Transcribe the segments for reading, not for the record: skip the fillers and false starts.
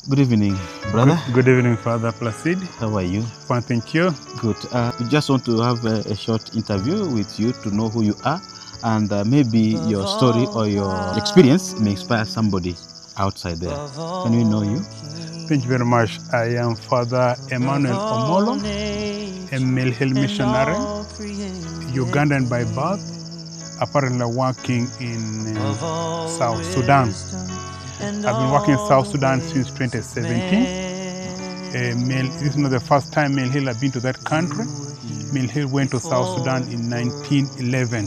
Good evening, brother. Good evening, Father Placid. How are you? Fine, thank you. Good. We just want to have a short interview with you to know who you are, and maybe your story or your experience may inspire somebody outside there. Can we know you? Thank you very much. I am Father Emmanuel Omolo, a male health missionary, Ugandan by birth, apparently working in South Sudan. I've been working in South Sudan since 2017. This is not the first time Male Hill have been to that country. Male Hill went to South Sudan in 1911,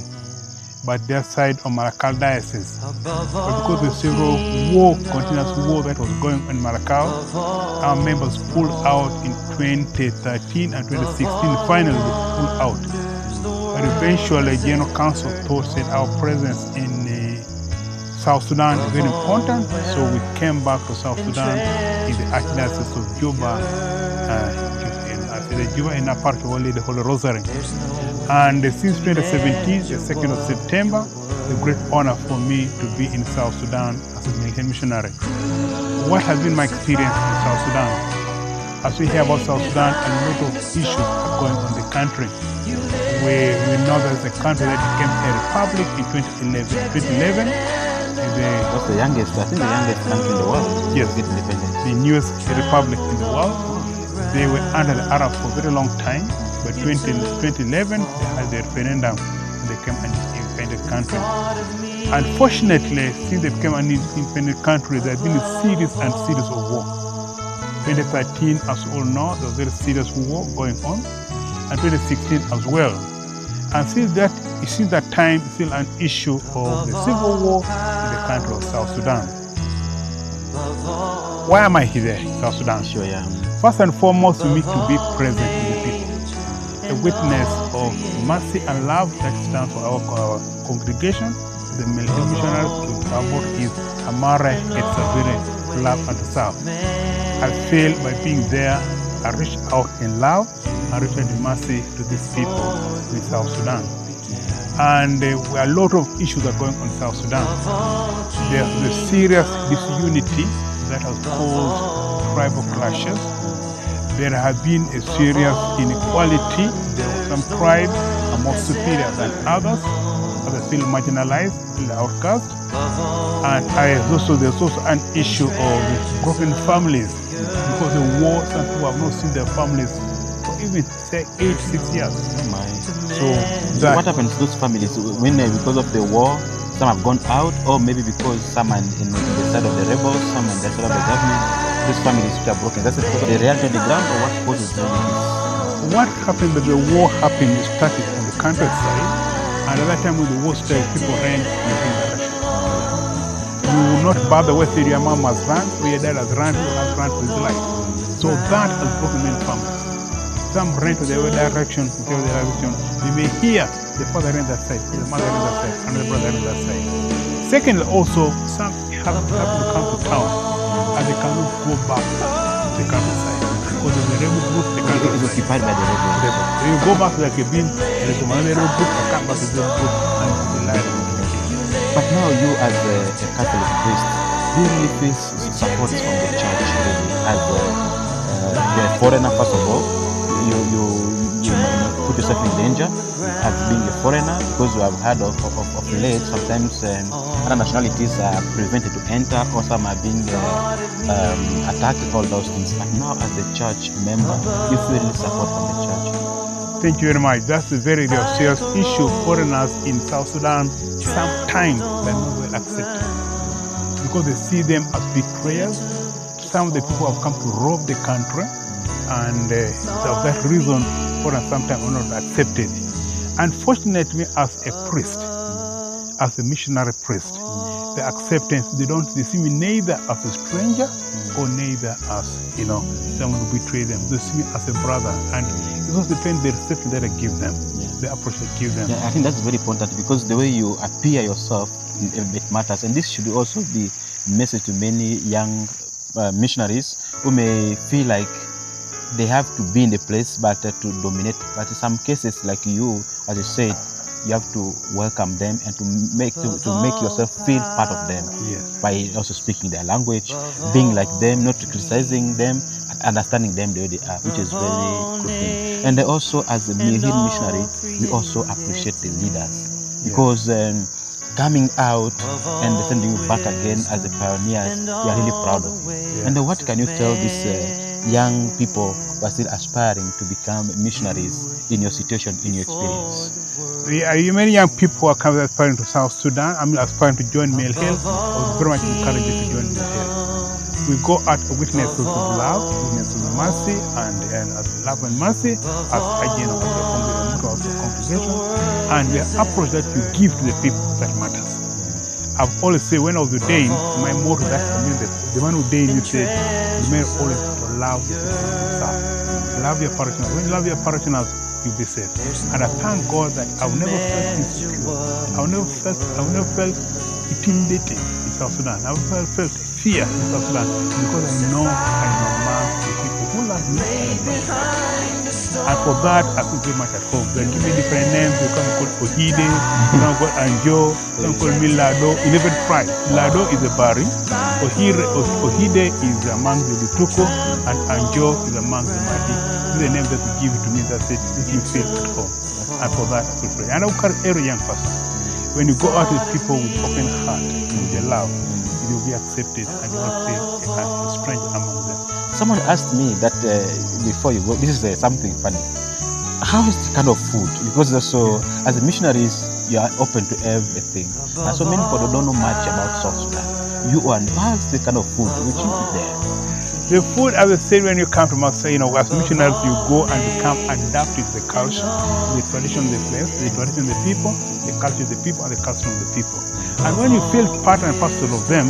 but their side of Malakal diocese. But because the civil war, continuous war that was going on in Malakal, our members pulled out in 2013 and 2016. Finally, they pulled out. But eventually, General Council said our presence in South Sudan is very important, so we came back to South Sudan in the Archdiocese of Juba, in a part of the Holy Rosary. And since 2017, the 2nd of September, it's a great honor for me to be in South Sudan as a male missionary. What has been my experience in South Sudan? As we hear about South Sudan, a lot of issues are going on in the country. We know there's a country that became a republic in 2011. That's the youngest, I think the youngest country in the world. Yes, to get independence. The newest republic in the world. They were under the Arab for a very long time, but 2011 they had the referendum and they became an independent country. Unfortunately, since they became an independent country, there have been a series of war. 2013, as you all know, there was a very serious war going on, and 2016 as well. And since that time, it's still an issue of the civil war in the country of South Sudan. Why am I here in South Sudan? Sure, yeah. First and foremost, we need to be present with the people. A witness of mercy and love that stands for our congregation, the military missionaries, to about his Amare et Servire, love and serve. I feel by being there, I reach out in love and return the mercy to these people in South Sudan. And a lot of issues are going on in South Sudan. There's the serious disunity that has caused tribal clashes. There has been a serious inequality. There are some tribes are more superior than others, others feel marginalized, feel outcast. And there's also an issue of broken families. Because of the war, some people have not seen their families for even say 8-6 years. So what happens to those families when because of the war, some have gone out, or maybe because some are in the side of the rebels, some on the side of the government, these families which are broken? That's because of the reality of the ground, or what causes them? What happened when the war happened, it started on the countryside, and at that time when the war started, people ran in different directions. You will not bother whether your mom has run or your dad has run, or has run for his life. So that has broken many families. Some ran to the other direction, You may hear the father ran that side, the mother ran that side, and the brother ran that side. Secondly, also, some have to come to town, and they cannot go back to the countryside. Because of the rebel group, the country is occupied by the rebels. They will go back to the cabin, and some other rebel group, they come back to the group, and they lie. But now you as a Catholic priest, do you really face support from the church really? As you're a foreigner, first of all, you put yourself in danger as being a foreigner, because you have heard of late sometimes other nationalities are prevented to enter, or some are being attacked, all those things. But now as a church member, you feel really support from the church. Thank you very much. That's a very serious issue. Foreigners in South Sudan sometimes they're not well accepted because they see them as betrayers. Some of the people have come to rob the country, and for that reason, foreigners sometimes are not accepted. Unfortunately, as a priest, as a missionary priest, the acceptance, they see me neither as a stranger or neither as, someone who betrays them. They see me as a brother, and it also depends the reception that I give them, the approach I give them. Yeah, I think that's very important, because the way you appear yourself, it matters. And this should also be a message to many young missionaries who may feel like they have to be in the place but to dominate. But in some cases, like you, as you said, you have to welcome them and to make yourself feel part of them. Yes. By also speaking their language, being like them, not criticizing them, and understanding them the way they are, which is very good thing. And also, as a Hill missionary, we also appreciate the leaders, because coming out and sending you back again as a pioneers, we are really proud of you. And what can you tell these young people who are still aspiring to become missionaries in your situation, in your experience? Many young people who are coming aspiring to South Sudan, aspiring to join Male Health, I was very much encouraged to join Male Health. We go out witnesses of love, witnesses of mercy, and as love and mercy, as agent of the congregation, and the approach that you give to the people that matters. I've always said, when I was ordained, my motto that community, the one who ordained you said, remain always to love the people yourself. Love your parishioners. When you love your parishioners, you'll be safe. And I thank God that I've never felt insecure. I've never felt intimidated in South Sudan. I've never felt fear in South Sudan, because I know I'm among the people who love me. And for that, I feel very much at home. They give me different names. They come call Ohide, they come call Anjo, they come call me Lado. In every tribe, Lado is a Bari, Ohide is among the Lutuko, and Anjo is among the Madi. These are the names that you give to me that says, make me feel at home. And for that, I feel free. And I will encourage every young person, when you go out with people with open heart, with your love, you will be accepted and you will feel a stranger among them. Someone asked me that before you go, this is something funny. How is the kind of food? Because also, as missionaries, you are open to everything. And so many people don't know much about South Sudan. You and how's the kind of food which you eat there? The food, as I said, when you come from outside, as missionaries, you go and become adapted to the culture, the tradition of the place, the tradition of the people, the culture of the people, and the custom of the people. And when you feel part and parcel of them,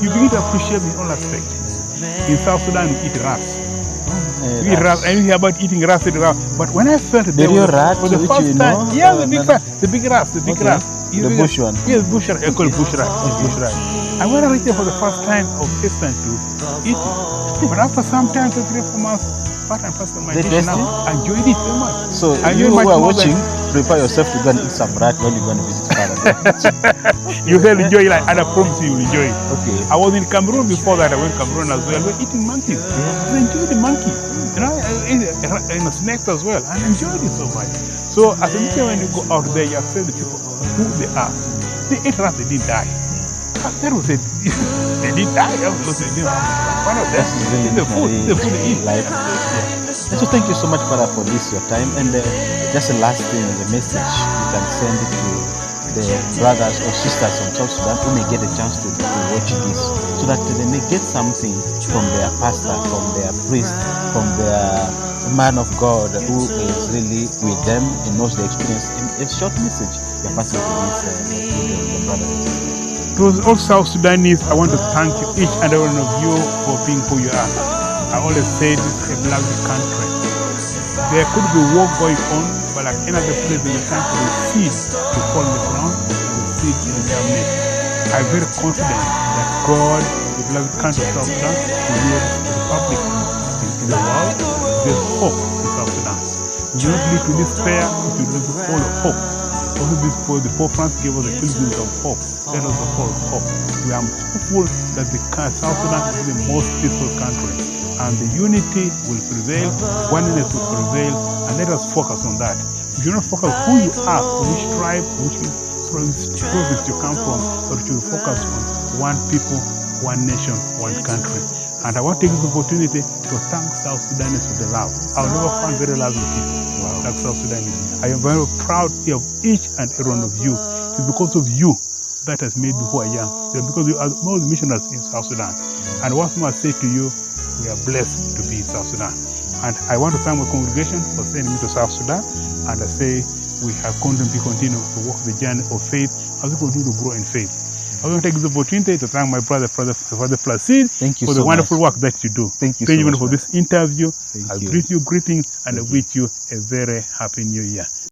you begin to appreciate in all aspects. In South Sudan, we eat rats. We eat rats. I didn't hear about eating rats. But when I felt it, for the first time, the big rats, the bush one. Yes, bush rat. I call it bush rat. Bush rat. And when I reached there for the first time, I was hesitant to eat it. But after some time, 2, 3, 4 months, part and parcel of my dish now, I enjoyed it very much. So you who are watching, prepare yourself to go and eat some rat when you go and visit Canada. You will enjoy it, and I promise you will enjoy it. Okay. I was in Cameroon before that. I went to Cameroon as well. We were eating monkeys. I enjoyed the monkey. I ate snakes as well. I enjoyed it so much. So as a missionary, when you go out there, you accept the people who they are. They ate rats, they didn't die. That was it. They didn't die. One of them is the food they eat. Life. So thank you so much, Father, for this your time. And just a last thing, the message you can send it to the brothers or sisters from South Sudan who may get a chance to watch this, so that they may get something from their pastor, from their priest, from their man of God who is really with them and knows the experience. In a short message you're passing to these brothers and sisters. To all South Sudanese, I want to thank you, each and every one of you, for being who you are. I always say this is a lovely country. There could be war going on, but like any other place in the country, the seeds to fall in the ground, and the seeds will germinate. I'm very confident that God, the beloved country of South Sudan, will be the republic in the world. There's hope in South Sudan. We do not lead to despair, we will be full of hope. Also, the Pope Francis gave us the pilgrims of hope. Let us be full of hope. We are hopeful that the South Sudan is the most peaceful country, and the unity will prevail, oneness will prevail, and let us focus on that. We should not focus on who you are, which tribe, which province you come from, but we should focus on one people, one nation, one country. And I want to take this opportunity to thank South Sudanese for the love. I'll never find very lovely people like South Sudanese. I am very proud of each and every one of you. It's because of you that has made me who I am. It's because you are most missionaries in South Sudan. And once more I say to you, we are blessed to be in South Sudan. And I want to thank my congregation for sending me to South Sudan. And I say we have continue to walk the journey of faith as we continue to grow in faith. I want to take this opportunity to thank my brother Placide for the wonderful work that you do. Thank you so much for this interview. Thank I you. greet you greetings and I wish you a very happy new year.